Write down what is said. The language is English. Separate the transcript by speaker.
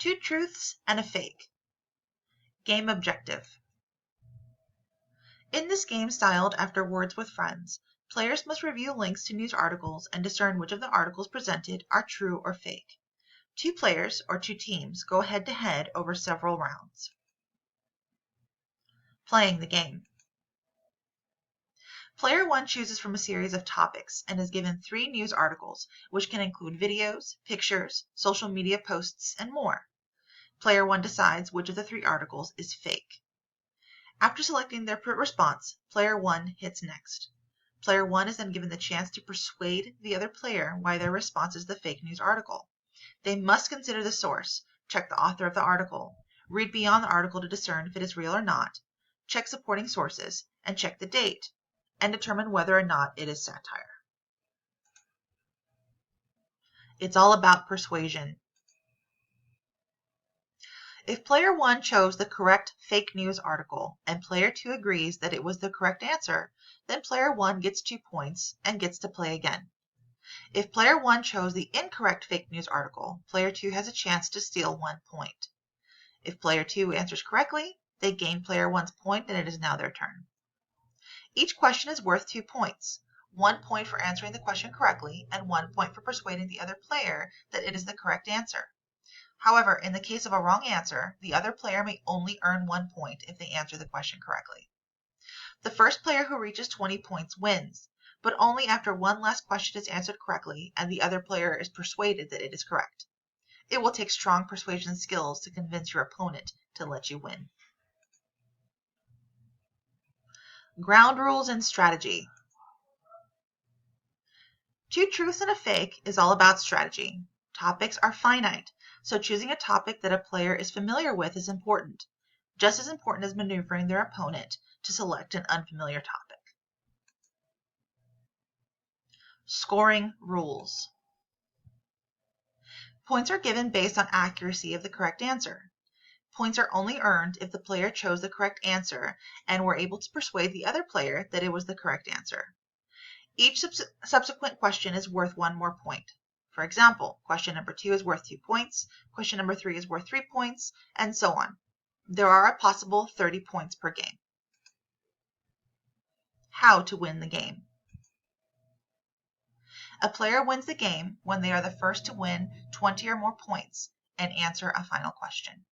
Speaker 1: Two truths and a fake. Game objective. In this game styled after Words with Friends, players must review links to news articles and discern which of the articles presented are true or fake. Two players, or two teams, go head-to-head over several rounds. Playing the game. Player 1 chooses from a series of topics and is given 3 news articles, which can include videos, pictures, social media posts, and more. Player 1 decides which of the 3 articles is fake. After selecting their response, Player 1 hits Next. Player 1 is then given the chance to persuade the other player why their response is the fake news article. They must consider the source, check the author of the article, read beyond the article to discern if it is real or not, check supporting sources, and check the date, and determine whether or not it is satire. It's all about persuasion. If Player 1 chose the correct fake news article and Player 2 agrees that it was the correct answer, then Player 1 gets 2 points and gets to play again. If Player 1 chose the incorrect fake news article, Player 2 has a chance to steal 1 point. If Player 2 answers correctly, they gain Player 1's point and it is now their turn. Each question is worth 2 points. 1 point for answering the question correctly and 1 point for persuading the other player that it is the correct answer. However, in the case of a wrong answer, the other player may only earn 1 point if they answer the question correctly. The first player who reaches 20 points wins, but only after one last question is answered correctly and the other player is persuaded that it is correct. It will take strong persuasion skills to convince your opponent to let you win. Ground rules and strategy. Two truths and a fake is all about strategy. Topics are finite, so choosing a topic that a player is familiar with is important, just as important as maneuvering their opponent to select an unfamiliar topic. Scoring rules. Points are given based on accuracy of the correct answer. Points are only earned if the player chose the correct answer and were able to persuade the other player that it was the correct answer. Each subsequent question is worth 1 more point. For example, question number 2 is worth 2 points, question number 3 is worth 3 points, and so on. There are a possible 30 points per game. How to win the game. A player wins the game when they are the first to win 20 or more points and answer a final question.